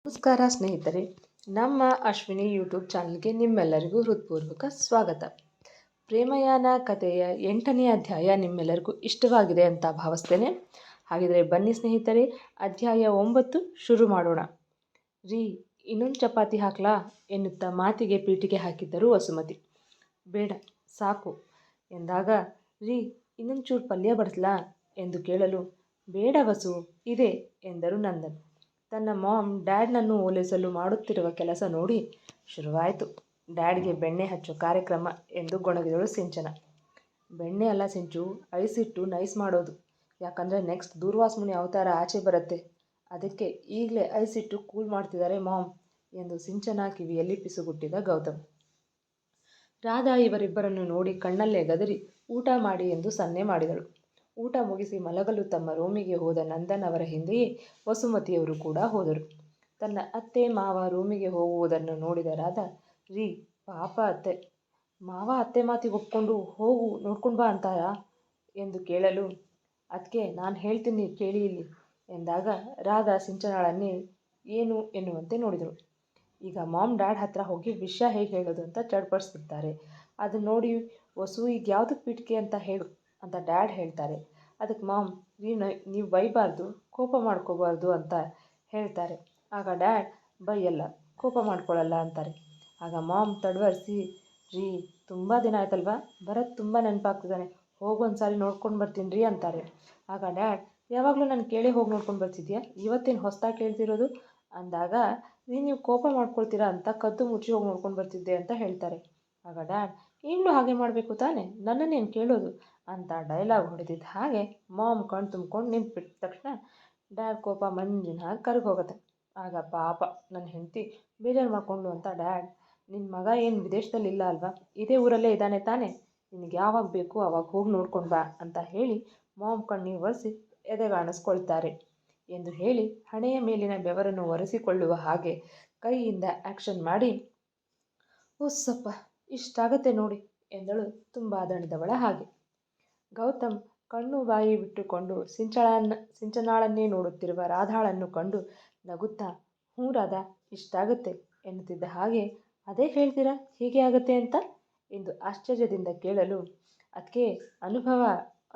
ನಮಸ್ಕಾರ ಸ್ನೇಹಿತರೆ, ನಮ್ಮ ಅಶ್ವಿನಿ ಯೂಟ್ಯೂಬ್ ಚಾನಲ್ಗೆ ನಿಮ್ಮೆಲ್ಲರಿಗೂ ಹೃತ್ಪೂರ್ವಕ ಸ್ವಾಗತ. ಪ್ರೇಮಯಾನ ಕಥೆಯ 8ನೇ ಅಧ್ಯಾಯ ನಿಮ್ಮೆಲ್ಲರಿಗೂ ಇಷ್ಟವಾಗಿದೆ ಅಂತ ಭಾವಿಸ್ತೇನೆ. ಹಾಗಿದ್ರೆ ಬನ್ನಿ ಸ್ನೇಹಿತರೆ, ಅಧ್ಯಾಯ 9 ಶುರು ಮಾಡೋಣ. ರೀ, ಇನ್ನೊಂದು ಚಪಾತಿ ಹಾಕ್ಲಾ ಎನ್ನುತ್ತಾ ಮಾತಿಗೆ ಪೀಟಿಗೆ ಹಾಕಿದ್ದರು ವಸುಮತಿ. ಬೇಡ ಸಾಕು ಎಂದಾಗ, ರೀ ಇನ್ನೊಂದು ಚೂರು ಪಲ್ಯ ಬಡಿಸ್ಲಾ ಎಂದು ಕೇಳಲು, ಬೇಡ ವಸು ಇದೆ ಎಂದರು ನಂದನ್. ತನ್ನ ಮಾಮ್ ಡ್ಯಾಡ್ನನ್ನು ಓಲೈಸಲು ಮಾಡುತ್ತಿರುವ ಕೆಲಸ ನೋಡಿ ಶುರುವಾಯಿತು. ಡ್ಯಾಡ್ಗೆ ಬೆಣ್ಣೆ ಹಚ್ಚೋ ಕಾರ್ಯಕ್ರಮ ಎಂದು ಗೊಣಗಿದಳು ಸಿಂಚನ. ಬೆಣ್ಣೆ ಅಲ್ಲ ಸಿಂಚು, ಐಸಿಟ್ಟು ನೈಸ್ ಮಾಡೋದು. ಯಾಕಂದರೆ ನೆಕ್ಸ್ಟ್ ದೂರ್ವಾಸಮುನಿ ಅವತಾರ ಆಚೆ ಬರುತ್ತೆ, ಅದಕ್ಕೆ ಈಗಲೇ ಐಸಿಟ್ಟು ಕೂಲ್ ಮಾಡ್ತಿದ್ದಾರೆ ಮಾಮ್ ಎಂದು ಸಿಂಚನ ಕಿವಿಯಲ್ಲಿ ಪಿಸುಗುಟ್ಟಿದ ಗೌತಮ್. ರಾಧಾ ಇವರಿಬ್ಬರನ್ನು ನೋಡಿ ಕಣ್ಣಲ್ಲೇ ಗದರಿ ಊಟ ಮಾಡಿ ಎಂದು ಸನ್ನೆ ಮಾಡಿದಳು. ಊಟ ಮುಗಿಸಿ ಮಲಗಲು ತಮ್ಮ ರೂಮಿಗೆ ಹೋದ ನಂದನ್ ಅವರ ಹಿಂದೆಯೇ ವಸುಮತಿಯವರು ಕೂಡ ಹೋದರು. ತನ್ನ ಅತ್ತೆ ಮಾವ ರೂಮಿಗೆ ಹೋಗುವುದನ್ನು ನೋಡಿದ ರಾಧಾ, ರೀ ಪಾಪ ಅತ್ತೆ, ಮಾವ ಅತ್ತೆ ಮಾತಿಗೆ ಒಪ್ಕೊಂಡು ಹೋಗು ನೋಡ್ಕೊಂಡು ಬಾ ಅಂತಾರಾ ಎಂದು ಕೇಳಲು, ಅದಕ್ಕೆ ನಾನು ಹೇಳ್ತೀನಿ ಕೇಳಿ ಇಲ್ಲಿ ಎಂದಾಗ ರಾಧಾ ಸಿಂಚನಾಳನ್ನೇ ಏನು ಎನ್ನುವಂತೆ ನೋಡಿದಳು. ಈಗ ಮಾಮ್ ಡ್ಯಾಡ್ ಹತ್ರ ಹೋಗಿ ವಿಷಯ ಹೇಗೆ ಹೇಳೋದು ಅಂತ ಚಡ್ಪಡಿಸ್ತಿರ್ತಾರೆ. ಅದನ್ನು ನೋಡಿ ವಸು ಈಗ ಯಾವುದಕ್ಕೆ ಪೀಟಿಕೆ ಅಂತ ಹೇಳು ಅಂತ ಡ್ಯಾಡ್ ಹೇಳ್ತಾರೆ. ಅದಕ್ಕೆ ಮಾಮ್, ನೀವು ಬೈಬಾರ್ದು, ಕೋಪ ಮಾಡ್ಕೋಬಾರ್ದು ಅಂತ ಹೇಳ್ತಾರೆ. ಆಗ ಡ್ಯಾಡ್ ಬೈಯಲ್ಲ, ಕೋಪ ಮಾಡ್ಕೊಳ್ಳಲ್ಲ ಅಂತಾರೆ. ಆಗ ಮಾಮ್ ತಡವರಿಸಿ, ರೀ ತುಂಬ ದಿನ ಆಯ್ತಲ್ವಾ, ಭರತ್ ತುಂಬ ನೆನಪಾಗ್ತಿದ್ದಾನೆ, ಹೋಗೊಂದು ಸಾರಿ ನೋಡ್ಕೊಂಡು ಬರ್ತೀನಿ ರೀ ಅಂತಾರೆ. ಆಗ ಡ್ಯಾಡ್, ಯಾವಾಗಲೂ ನಾನು ಕೇಳಿ ಹೋಗಿ ನೋಡ್ಕೊಂಡು ಬರ್ತಿದ್ಯಾ, ಇವತ್ತೇನು ಹೊಸ್ದಾಗಿ ಕೇಳ್ತಿರೋದು ಅಂದಾಗ, ನೀವು ಕೋಪ ಮಾಡ್ಕೊಳ್ತೀರಾ ಅಂತ ಕದ್ದು ಮುಚ್ಚಿ ಹೋಗಿ ನೋಡ್ಕೊಂಡು ಬರ್ತಿದ್ದೆ ಅಂತ ಹೇಳ್ತಾರೆ. ಆಗ ಡ್ಯಾಡ್, ಈಗಲೂ ಹಾಗೆ ಮಾಡಬೇಕು ತಾನೆ, ನನ್ನನ್ನೇನು ಕೇಳೋದು ಅಂತ ಡೈಲಾಗ್ ಹೊಡೆದಿದ್ದ ಹಾಗೆ ಮಾಮ್ ಕಣ್ಣು ತುಂಬ್ಕೊಂಡು ನಿಂತುಬಿಟ್ಟ ತಕ್ಷಣ ಡ್ಯಾಡ್ ಕೋಪ ಮಂಜಿನ ಹಾಗೆ ಕರಗೋಗುತ್ತೆ. ಆಗ ಪಾಪ ನನ್ನ ಹೆಂಡತಿ ಬೇಜಾರು ಮಾಡಿಕೊಂಡು ಅಂತ ಡ್ಯಾಡ್, ನಿನ್ನ ಮಗ ಏನು ವಿದೇಶದಲ್ಲಿ ಇಲ್ಲ ಅಲ್ವಾ, ಇದೇ ಊರಲ್ಲೇ ಇದ್ದಾನೆ ತಾನೆ, ನಿನಗೆ ಯಾವಾಗ ಬೇಕು ಆವಾಗ ಹೋಗಿ ನೋಡ್ಕೊಂಡು ಬಾ ಅಂತ ಹೇಳಿ ಮಾಮ್ ಕಣ್ಣೀರು ಒರೆಸಿ ಎದೆಗಾಣಿಸ್ಕೊಳ್ತಾರೆ ಎಂದು ಹೇಳಿ ಹಣೆಯ ಮೇಲಿನ ಬೆವರನ್ನು ಒರೆಸಿಕೊಳ್ಳುವ ಹಾಗೆ ಕೈಯಿಂದ ಆ್ಯಕ್ಷನ್ ಮಾಡಿ, ಉಸ್ಸಪ್ಪ ಇಷ್ಟಾಗತ್ತೆ ನೋಡಿ ಎಂದಳು ತುಂಬ ದಣಿದವಳ ಹಾಗೆ. ಗೌತಮ್ ಕಣ್ಣು ಬಾಯಿ ಬಿಟ್ಟುಕೊಂಡು ಸಿಂಚನಾಳನ್ನೇ ನೋಡುತ್ತಿರುವ ರಾಧಾಳನ್ನು ಕಂಡು ನಗುತ್ತಾ, ಹ್ಞೂ ರಾಧಾ ಇಷ್ಟಾಗತ್ತೆ ಎನ್ನುತ್ತಿದ್ದ ಹಾಗೆ, ಅದೇ ಹೇಳ್ತೀರಾ ಹೀಗೆ ಆಗತ್ತೆ ಅಂತ ಎಂದು ಆಶ್ಚರ್ಯದಿಂದ ಕೇಳಲು, ಅದಕ್ಕೆ ಅನುಭವ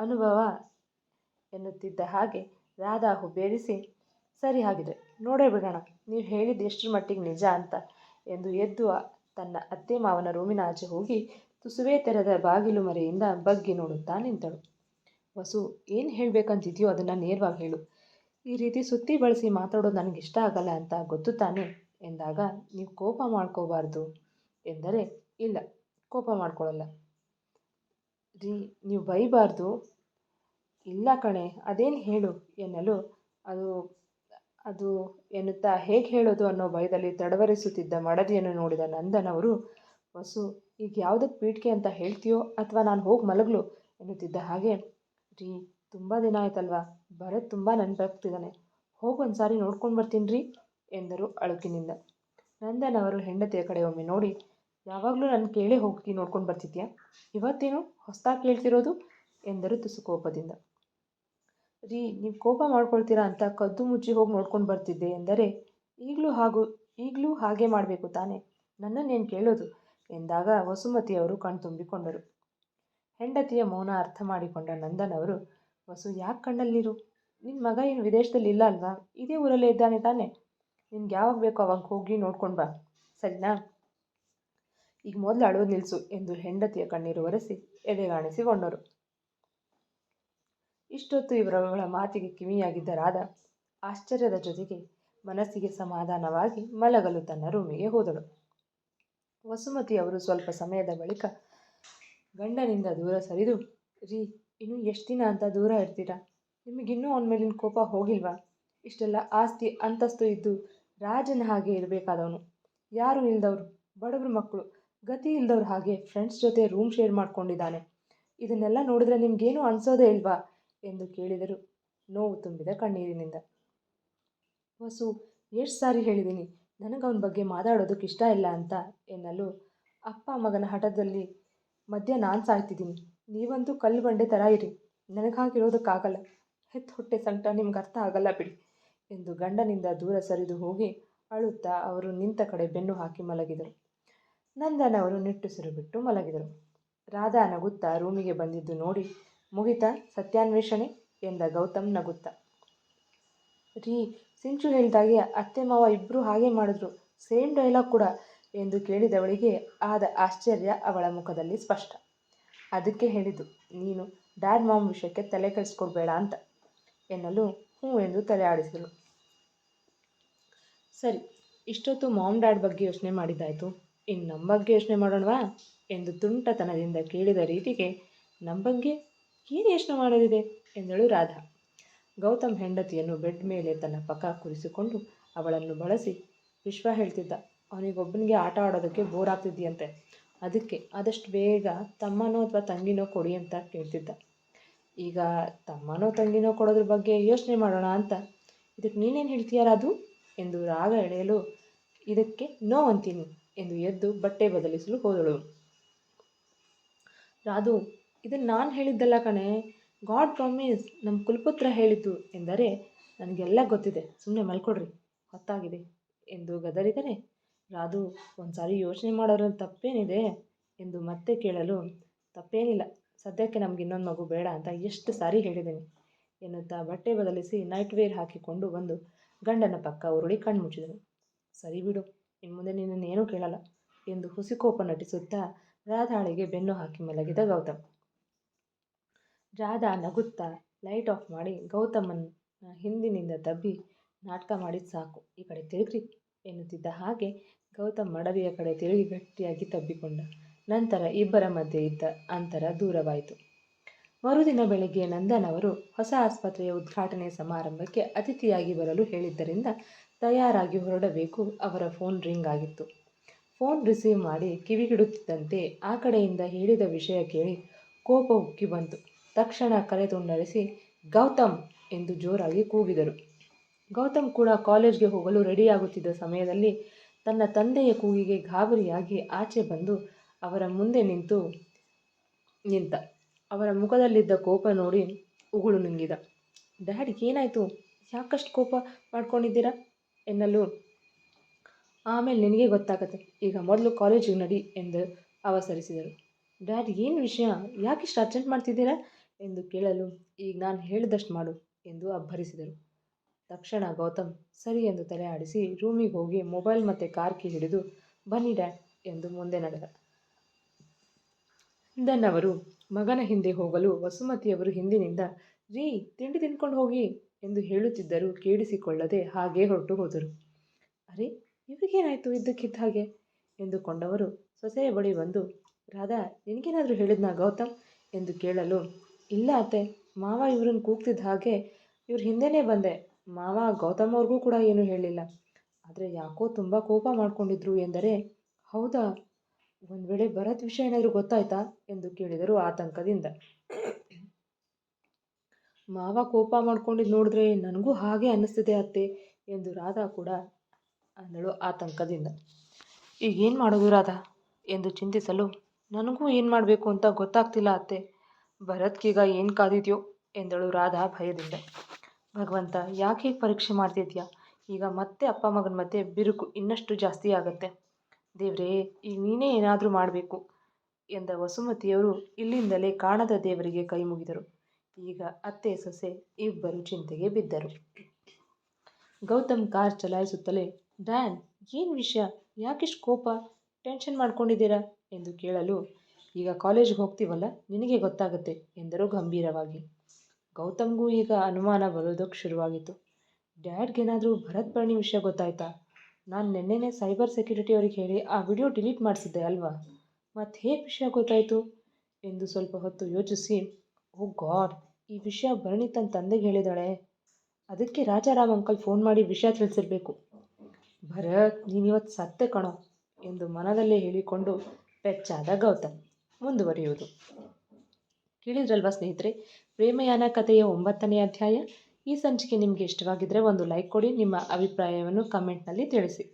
ಅನುಭವ ಎನ್ನುತ್ತಿದ್ದ ಹಾಗೆ ರಾಧಾ ಹುಬ್ಬೇರಿಸಿ, ಸರಿ ಹಾಗಿದ್ರೆ ನೋಡೇ ಬಿಡೋಣ ನೀವು ಹೇಳಿದ್ದು ಎಷ್ಟರ ಮಟ್ಟಿಗೆ ನಿಜ ಅಂತ ಎಂದು ಎದ್ದು ತನ್ನ ಅತ್ತೆ ಮಾವನ ರೂಮಿನ ಆಚೆ ಹೋಗಿ ತುಸುವೇ ತೆರೆದ ಬಾಗಿಲು ಮರೆಯಿಂದ ಬಗ್ಗಿ ನೋಡುತ್ತಾ ನಿಂತಳು. ವಸು, ಏನು ಹೇಳಬೇಕಂತಿದೆಯೋ ಅದನ್ನು ನೇರವಾಗಿ ಹೇಳು, ಈ ರೀತಿ ಸುತ್ತಿ ಬಳಸಿ ಮಾತಾಡೋದು ನನಗಿಷ್ಟ ಆಗಲ್ಲ ಅಂತ ಗೊತ್ತು ತಾನೆ ಎಂದಾಗ, ನೀವು ಕೋಪ ಮಾಡ್ಕೋಬಾರ್ದು ಎಂದರೆ, ಇಲ್ಲ ಕೋಪ ಮಾಡ್ಕೊಳ್ಳಲ್ಲ. ರೀ ನೀವು ಬೈಬಾರ್ದು, ಇಲ್ಲ ಕಣೆ ಅದೇನು ಹೇಳು ಎನ್ನಲು, ಅದು ಅದು ಎನ್ನುತ್ತಾ ಹೇಗೆ ಹೇಳೋದು ಅನ್ನೋ ಭಯದಲ್ಲಿ ತಡವರಿಸುತ್ತಿದ್ದ ಮಡದಿಯನ್ನು ನೋಡಿದ ನಂದನ್ ಅವರು, ವಸು ಈಗ ಯಾವುದಕ್ಕೆ ಪೀಟಿಕೆ ಅಂತ ಹೇಳ್ತೀಯೋ ಅಥವಾ ನಾನು ಹೋಗಿ ಮಲಗಲು ಎನ್ನುತ್ತಿದ್ದ ಹಾಗೆ, ರೀ ತುಂಬ ದಿನ ಆಯ್ತಲ್ವಾ, ಭರತ್ ತುಂಬ ನೆನಪಾಗ್ತಿದ್ದಾನೆ, ಹೋಗೊಂದು ಸಾರಿ ನೋಡ್ಕೊಂಡು ಬರ್ತೀನಿ ರೀ ಎಂದರು ಅಳುಕಿನಿಂದ. ನಂದನ್ ಅವರು ಹೆಂಡತಿಯ ಕಡೆ ಒಮ್ಮೆ ನೋಡಿ, ಯಾವಾಗಲೂ ನನ್ನ ಕೇಳೇ ಹೋಗಿ ನೋಡ್ಕೊಂಡು ಬರ್ತಿದ್ಯಾ, ಇವತ್ತೇನು ಹೊಸ್ದಾಗಿ ಕೇಳ್ತಿರೋದು ಎಂದರು ತುಸು ಕೋಪದಿಂದ. ರೀ ನೀವು ಕೋಪ ಮಾಡ್ಕೊಳ್ತೀರಾ ಅಂತ ಕದ್ದು ಮುಚ್ಚಿ ಹೋಗಿ ನೋಡ್ಕೊಂಡು ಬರ್ತಿದ್ದೆ ಎಂದರೆ, ಈಗಲೂ ಹಾಗೆ ಮಾಡಬೇಕು ತಾನೆ, ನನ್ನನ್ನೇನು ಕೇಳೋದು ಎಂದಾಗ ವಸುಮತಿಯವರು ಕಣ್ತುಂಬಿಕೊಂಡರು. ಹೆಂಡತಿಯ ಮೌನ ಅರ್ಥ ಮಾಡಿಕೊಂಡ ನಂದನ್ ಅವರು, ವಸು ಯಾಕೆ ಕಣ್ಣಲ್ಲಿ ನೀರು, ನಿನ್ನ ಮಗ ಏನು ವಿದೇಶದಲ್ಲಿ ಇಲ್ಲ ಅಲ್ವಾ, ಇದೇ ಊರಲ್ಲೇ ಇದ್ದಾನೆ ತಾನೆ, ನಿನ್ಗೆ ಯಾವಾಗ ಬೇಕೋ ಅವಾಗ ಹೋಗಿ ನೋಡ್ಕೊಂಡು ಬಾ ಸರಿನಾ, ಈಗ ಮೊದಲು ಅಳೋದು ನಿಲ್ಲಿಸು ಎಂದು ಹೆಂಡತಿಯ ಕಣ್ಣೀರು ಒರೆಸಿ ಎದೆಗಾಣಿಸಿಕೊಂಡರು. ಇಷ್ಟೊತ್ತು ಇವರುಗಳ ಮಾತಿಗೆ ಕಿವಿಯಾಗಿದ್ದ ರಾಧಾ ಆಶ್ಚರ್ಯದ ಜೊತೆಗೆ ಮನಸ್ಸಿಗೆ ಸಮಾಧಾನವಾಗಿ ಮಲಗಲು ತನ್ನ ರೂಮಿಗೆ ಹೋದಳು. ವಸುಮತಿಯವರು ಸ್ವಲ್ಪ ಸಮಯದ ಬಳಿಕ ಗಂಡನಿಂದ ದೂರ ಸರಿದು, ರೀ ಇನ್ನೂ ಎಷ್ಟು ದಿನ ಅಂತ ದೂರ ಇರ್ತೀರಾ, ನಿಮಗಿನ್ನೂ ಅವನ ಮೇಲಿನ ಕೋಪ ಹೋಗಿಲ್ವಾ, ಇಷ್ಟೆಲ್ಲ ಆಸ್ತಿ ಅಂತಸ್ತು ಇದ್ದು ರಾಜನ ಹಾಗೆ ಇರಬೇಕಾದವನು, ಯಾರೂ ಇಲ್ದವರು ಬಡವ್ರ ಮಕ್ಕಳು ಗತಿ ಇಲ್ದವ್ರ ಹಾಗೆ ಫ್ರೆಂಡ್ಸ್ ಜೊತೆ ರೂಮ್ ಶೇರ್ ಮಾಡ್ಕೊಂಡಿದ್ದಾನೆ, ಇದನ್ನೆಲ್ಲ ನೋಡಿದ್ರೆ ನಿಮಗೇನು ಅನಿಸೋದೇ ಇಲ್ವಾ ಎಂದು ಕೇಳಿದರು ನೋವು ತುಂಬಿದ ಕಣ್ಣೀರಿನಿಂದ. ವಸು, ಎಷ್ಟು ಸಾರಿ ಹೇಳಿದ್ದೀನಿ ನನಗೆ ಅವನ ಬಗ್ಗೆ ಮಾತಾಡೋದಕ್ಕೆ ಇಷ್ಟ ಇಲ್ಲ ಅಂತ ಎನ್ನಲು, ಅಪ್ಪ ಮಗನ ಹಠದಲ್ಲಿ ಮಧ್ಯ ನಾನು ಸಾಯ್ತಿದ್ದೀನಿ, ನೀವಂತೂ ಕಲ್ಲು ಬಂಡೆ ಥರ ಇರಿ, ನನಗಾಗಿರೋದಕ್ಕಾಗಲ್ಲ, ಹೆತ್ತು ಹೊಟ್ಟೆ ಸಂಕಟ ನಿಮ್ಗೆ ಅರ್ಥ ಆಗಲ್ಲ ಬಿಡಿ ಎಂದು ಗಂಡನಿಂದ ದೂರ ಸರಿದು ಹೋಗಿ ಅಳುತ್ತಾ ಅವರು ನಿಂತ ಕಡೆ ಬೆನ್ನು ಹಾಕಿ ಮಲಗಿದರು. ನಂದನ್ ಅವರು ನಿಟ್ಟುಸಿರು ಬಿಟ್ಟು ಮಲಗಿದರು. ರಾಧಾ ನಗುತ್ತಾ ರೂಮಿಗೆ ಬಂದಿದ್ದು ನೋಡಿ, ಮುಗಿತಾ ಸತ್ಯಾನ್ವೇಷಣೆ ಎಂದ ಗೌತಮ್ ನಗುತ್ತಾ. ರೀ, ಸಿಂಚು ಹೇಳಿದಾಗೆ ಅತ್ತೆ ಮಾವ ಇಬ್ಬರು ಹಾಗೆ ಮಾಡಿದ್ರು, ಸೇಮ್ ಡೈಲಾಗ್ ಕೂಡ ಎಂದು ಕೇಳಿದವಳಿಗೆ ಆದ ಆಶ್ಚರ್ಯ ಅವಳ ಮುಖದಲ್ಲಿ ಸ್ಪಷ್ಟ. ಅದಕ್ಕೆ ಹೇಳಿದ್ದು ನೀನು ಡ್ಯಾಡ್ ಮಾಮ್ ವಿಷಯಕ್ಕೆ ತಲೆ ಕೆಡಿಸ್ಕೊಡ್ಬೇಡ ಅಂತ ಎನ್ನಲು ಹ್ಞೂ ಎಂದು ತಲೆ ಆಡಿಸಿದಳು. ಸರಿ, ಇಷ್ಟೊತ್ತು ಮಾಮ್ ಡ್ಯಾಡ್ ಬಗ್ಗೆ ಯೋಚನೆ ಮಾಡಿದ್ದಾಯಿತು, ಇನ್ನು ನಮ್ಮ ಬಗ್ಗೆ ಯೋಚನೆ ಮಾಡೋಣವಾ ಎಂದು ತುಂಟತನದಿಂದ ಕೇಳಿದ ರೀತಿಗೆ ನಮ್ಮ ಬಗ್ಗೆ ಏನು ಯೋಚನೆ ಮಾಡೋದಿದೆ ಎಂದಳು ರಾಧಾ. ಗೌತಮ್ ಹೆಂಡತಿಯನ್ನು ಬೆಡ್ ಮೇಲೆ ತನ್ನ ಪಕ್ಕ ಕೂರಿಸಿಕೊಂಡು ಅವಳನ್ನು ಬಳಸಿ ವಿಶ್ವ ಹೇಳ್ತಿದ್ದ. ಅವನಿಗೊಬ್ಬನಿಗೆ ಆಟ ಆಡೋದಕ್ಕೆ ಬೋರ್ ಆಗ್ತಿದೆಯಂತೆ, ಅದಕ್ಕೆ ಆದಷ್ಟು ಬೇಗ ತಮ್ಮನೋ ಅಥವಾ ತಂಗಿನೋ ಕೊಡಿ ಅಂತ ಕೇಳ್ತಿದ್ದ. ಈಗ ತಮ್ಮನೋ ತಂಗಿನೋ ಕೊಡೋದ್ರ ಬಗ್ಗೆ ಯೋಚನೆ ಮಾಡೋಣ ಅಂತ. ಇದಕ್ಕೆ ನೀನೇನು ಹೇಳ್ತೀಯ ರಾಧು ಎಂದು ರಾಗ ಎಳೆಯಲು, ಇದಕ್ಕೆ ನೋ ಅಂತೀನಿ ಎಂದು ಎದ್ದು ಬಟ್ಟೆ ಬದಲಿಸಲು ಹೋದಳು. ರಾಧು, ಇದನ್ನು ನಾನು ಹೇಳಿದ್ದಲ್ಲ ಕಣೆ, ಗಾಡ್ ಪ್ರಾಮಿಸ್, ನಮ್ಮ ಕುಲಪುತ್ರ ಹೇಳಿದ್ದು ಎಂದರೆ. ನನಗೆಲ್ಲ ಗೊತ್ತಿದೆ, ಸುಮ್ಮನೆ ಮಲ್ಕೊಡ್ರಿ, ಹೊತ್ತಾಗಿದೆ ಎಂದು ಗದರಿದರೆ, ರಾಧು ಒಂದು ಸಾರಿ ಯೋಚನೆ ಮಾಡೋದ್ರಲ್ಲಿ ತಪ್ಪೇನಿದೆ ಎಂದು ಮತ್ತೆ ಕೇಳಲು, ತಪ್ಪೇನಿಲ್ಲ, ಸದ್ಯಕ್ಕೆ ನಮ್ಗೆ ಇನ್ನೊಂದು ಮಗು ಬೇಡ ಅಂತ ಎಷ್ಟು ಸಾರಿ ಹೇಳಿದ್ದೀನಿ ಎನ್ನುತ್ತಾ ಬಟ್ಟೆ ಬದಲಿಸಿ ನೈಟ್ ವೇರ್ ಹಾಕಿಕೊಂಡು ಬಂದು ಗಂಡನ ಪಕ್ಕ ಉರುಳಿ ಕಣ್ಮುಚ್ಚಿದಳು. ಸರಿ ಬಿಡು, ಇನ್ನು ಮುಂದೆ ನಿನ್ನನ್ನೇನೂ ಕೇಳಲ್ಲ ಎಂದು ಹುಸಿಕೋಪ ನಟಿಸುತ್ತಾ ರಾಧಾಳಿಗೆ ಬೆನ್ನು ಹಾಕಿ ಮಲಗಿದ ಗೌತಮ್. ರಾಧಾ ನಗುತ್ತಾ ಲೈಟ್ ಆಫ್ ಮಾಡಿ ಗೌತಮನ ಹಿಂದಿನಿಂದ ತಬ್ಬಿ, ನಾಟಕ ಮಾಡಿದ ಸಾಕು, ಈ ಕಡೆ ತಿರುಗ್ರಿ ಎನ್ನುತ್ತಿದ್ದ ಹಾಗೆ ಗೌತಮ್ ಮಡದಿಯ ಕಡೆ ತಿರುಗಿ ಗಟ್ಟಿಯಾಗಿ ತಬ್ಬಿಕೊಂಡ. ನಂತರ ಇಬ್ಬರ ಮಧ್ಯೆ ಇದ್ದ ಅಂತರ ದೂರವಾಯಿತು. ಮರುದಿನ ಬೆಳಗ್ಗೆ ನಂದನ್ ಅವರು ಹೊಸ ಆಸ್ಪತ್ರೆಯ ಉದ್ಘಾಟನೆ ಸಮಾರಂಭಕ್ಕೆ ಅತಿಥಿಯಾಗಿ ಬರಲು ಹೇಳಿದ್ದರಿಂದ ತಯಾರಾಗಿ ಹೊರಡಬೇಕು. ಅವರ ಫೋನ್ ರಿಂಗ್ ಆಗಿತ್ತು. ಫೋನ್ ರಿಸೀವ್ ಮಾಡಿ ಕಿವಿಗಿಡುತ್ತಿದ್ದಂತೆ ಆ ಕಡೆಯಿಂದ ಹೇಳಿದ ವಿಷಯ ಕೇಳಿ ಕೋಪ ಉಕ್ಕಿ ಬಂತು. ತಕ್ಷಣ ಕರೆ ತುಂಡರಿಸಿ ಗೌತಮ್ ಎಂದು ಜೋರಾಗಿ ಕೂಗಿದರು. ಗೌತಮ್ ಕೂಡ ಕಾಲೇಜ್ಗೆ ಹೋಗಲು ರೆಡಿಯಾಗುತ್ತಿದ್ದ ಸಮಯದಲ್ಲಿ ತನ್ನ ತಂದೆಯ ಕೂಗಿಗೆ ಗಾಬರಿಯಾಗಿ ಆಚೆ ಬಂದು ಅವರ ಮುಂದೆ ನಿಂತ. ಅವರ ಮುಖದಲ್ಲಿದ್ದ ಕೋಪ ನೋಡಿ ಉಗುಳು ನುಂಗಿದ. ಡ್ಯಾಡ್, ಏನಾಯಿತು, ಯಾಕಷ್ಟು ಕೋಪ ಮಾಡ್ಕೊಂಡಿದ್ದೀರಾ ಎನ್ನಲು, ಆಮೇಲೆ ನಿನಗೆ ಗೊತ್ತಾಗತ್ತೆ, ಈಗ ಮೊದಲು ಕಾಲೇಜಿಗೆ ನಡಿ ಎಂದು ಅವಸರಿಸಿದರು. ಡ್ಯಾಡ್, ಏನು ವಿಷಯ, ಯಾಕಿಷ್ಟು ಅರ್ಜೆಂಟ್ ಮಾಡ್ತಿದ್ದೀರಾ ಎಂದು ಕೇಳಲು, ಈಗ ನಾನು ಹೇಳಿದಷ್ಟು ಮಾಡು ಎಂದು ಅಬ್ಬರಿಸಿದರು. ತಕ್ಷಣ ಗೌತಮ್ ಸರಿ ಎಂದು ತಲೆ ಆಡಿಸಿ ರೂಮಿಗೆ ಹೋಗಿ ಮೊಬೈಲ್ ಮತ್ತು ಕಾರ್ ಕೀ ಹಿಡಿದು ಬನ್ನಿ ಡ್ಯಾಡ್ ಎಂದು ಮುಂದೆ ನಡೆದ. ನಂದನ್ ಅವರು ಮಗನ ಹಿಂದೆ ಹೋಗಲು ವಸುಮತಿಯವರು ಹಿಂದಿನಿಂದ ರೀ, ತಿಂಡಿ ತಿನ್ಕೊಂಡು ಹೋಗಿ ಎಂದು ಹೇಳುತ್ತಿದ್ದರೂ ಕೇಳಿಸಿಕೊಳ್ಳದೆ ಹಾಗೇ ಹೊರಟು ಹೋದರು. ಅರೆ, ಇವರಿಗೇನಾಯಿತು ಇದ್ದಕ್ಕಿದ್ದ ಹಾಗೆ ಎಂದುಕೊಂಡವರು ಸೊಸೆಯ ಬಳಿ ಬಂದು, ರಾಧಾ, ನಿನಗೇನಾದರೂ ಹೇಳಿದ್ನಾ ಗೌತಮ್ ಎಂದು ಕೇಳಲು, ಇಲ್ಲ ಅತ್ತೆ, ಮಾವ ಇವ್ರನ್ನ ಕೂಗ್ತಿದ್ದ ಹಾಗೆ ಇವ್ರ ಹಿಂದೆನೇ ಬಂದೆ. ಮಾವ ಗೌತಮ್ ಅವ್ರಿಗೂ ಕೂಡ ಏನೂ ಹೇಳಿಲ್ಲ, ಆದರೆ ಯಾಕೋ ತುಂಬ ಕೋಪ ಮಾಡ್ಕೊಂಡಿದ್ರು ಎಂದರೆ. ಹೌದಾ, ಒಂದು ವೇಳೆ ಭರತ್ ವಿಷಯ ಏನಾದರೂ ಗೊತ್ತಾಯ್ತಾ ಎಂದು ಕೇಳಿದರು ಆತಂಕದಿಂದ. ಮಾವ ಕೋಪ ಮಾಡ್ಕೊಂಡಿದ್ದು ನೋಡಿದ್ರೆ ನನಗೂ ಹಾಗೆ ಅನ್ನಿಸ್ತಿದೆ ಅತ್ತೆ ಎಂದು ರಾಧಾ ಕೂಡ ಅಂದಳು ಆತಂಕದಿಂದ. ಈಗೇನು ಮಾಡೋದು ರಾಧಾ ಎಂದು ಚಿಂತಿಸಲು, ನನಗೂ ಏನು ಮಾಡಬೇಕು ಅಂತ ಗೊತ್ತಾಗ್ತಿಲ್ಲ ಅತ್ತೆ, ಭರತ್ಗೀಗ ಏನು ಕಾದಿದೆಯೋ ಎಂದಳು ರಾಧಾ ಭಯದಿಂದ. ಭಗವಂತ, ಯಾಕೆ ಹೀಗೆ ಪರೀಕ್ಷೆ ಮಾಡ್ತಿದ್ಯಾ, ಈಗ ಮತ್ತೆ ಅಪ್ಪ ಮಗನ ಮಧ್ಯೆ ಬಿರುಕು ಇನ್ನಷ್ಟು ಜಾಸ್ತಿ ಆಗತ್ತೆ. ದೇವ್ರೇ, ಈಗ ನೀನೇ ಏನಾದರೂ ಮಾಡಬೇಕು ಎಂದ ವಸುಮತಿಯವರು ಇಲ್ಲಿಂದಲೇ ಕಾಣದ ದೇವರಿಗೆ ಕೈ ಮುಗಿದರು. ಈಗ ಅತ್ತೆ ಸೊಸೆ ಇಬ್ಬರು ಚಿಂತೆಗೆ ಬಿದ್ದರು. ಗೌತಮ್ ಕಾರ್ ಚಲಾಯಿಸುತ್ತಲೇ, ಡ್ಯಾಡ್, ಏನು ವಿಷಯ, ಯಾಕಿಷ್ಟು ಕೋಪ, ಟೆನ್ಷನ್ ಮಾಡ್ಕೊಂಡಿದ್ದೀರಾ ಎಂದು ಕೇಳಲು, ಈಗ ಕಾಲೇಜಿಗೆ ಹೋಗ್ತೀವಲ್ಲ, ನಿನಗೆ ಗೊತ್ತಾಗುತ್ತೆ ಎಂದರು ಗಂಭೀರವಾಗಿ. ಗೌತಮ್ಗೂ ಈಗ ಅನುಮಾನ ಬರೋದಕ್ಕೆ ಶುರುವಾಗಿತ್ತು. ಡ್ಯಾಡ್ಗೇನಾದರೂ ಭರತ್ ಬರ್ಣಿ ವಿಷಯ ಗೊತ್ತಾಯ್ತಾ? ನಾನು ನೆನ್ನೆನೇ ಸೈಬರ್ ಸೆಕ್ಯೂರಿಟಿ ಅವರಿಗೆ ಹೇಳಿ ಆ ವಿಡಿಯೋ ಡಿಲೀಟ್ ಮಾಡಿಸಿದ್ದೆ ಅಲ್ವಾ, ಮತ್ತು ಹೇಗೆ ವಿಷಯ ಗೊತ್ತಾಯಿತು ಎಂದು ಸ್ವಲ್ಪ ಹೊತ್ತು ಯೋಚಿಸಿ, ಓ ಗಾಡ್, ಈ ವಿಷಯ ಭರಣಿ ತನ್ನ ತಂದೆಗೆ ಹೇಳಿದಾಳೆ, ಅದಕ್ಕೆ ರಾಜಾರಾಮ್ ಅಂಕಲ್ ಫೋನ್ ಮಾಡಿ ವಿಷಯ ತಿಳಿಸಿರ್ಬೇಕು. ಭರತ್, ನೀನಿವತ್ತು ಸತ್ತೆ ಕಣೋ ಎಂದು ಮನದಲ್ಲೇ ಹೇಳಿಕೊಂಡು ಪೆಚ್ಚಾದ ಗೌತಮ್. ಮುಂದುವರಿಯುವುದು. ಕೇಳಿದ್ರಲ್ವಾ ಸ್ನೇಹಿತರೆ, ಪ್ರೇಮಯಾನ ಕಥೆಯ 9ನೇ ಅಧ್ಯಾಯ. ಈ ಸಂಚಿಕೆ ನಿಮಗೆ ಇಷ್ಟವಾಗಿದ್ದರೆ ಒಂದು ಲೈಕ್ ಕೊಡಿ, ನಿಮ್ಮ ಅಭಿಪ್ರಾಯವನ್ನು ಕಮೆಂಟ್ನಲ್ಲಿ ತಿಳಿಸಿ.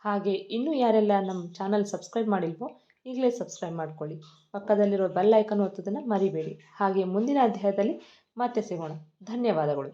ಹಾಗೆ ಇನ್ನೂ ಯಾರೆಲ್ಲ ನಮ್ಮ ಚಾನಲ್ ಸಬ್ಸ್ಕ್ರೈಬ್ ಮಾಡಿಲ್ವೋ ಈಗಲೇ ಸಬ್ಸ್ಕ್ರೈಬ್ ಮಾಡ್ಕೊಳ್ಳಿ. ಪಕ್ಕದಲ್ಲಿರೋ ಬೆಲ್ ಐಕನ್ ಒತ್ತೋದನ್ನು ಮರಿಬೇಡಿ. ಹಾಗೆ ಮುಂದಿನ ಅಧ್ಯಾಯದಲ್ಲಿ ಮತ್ತೆ ಸಿಗೋಣ. ಧನ್ಯವಾದಗಳು.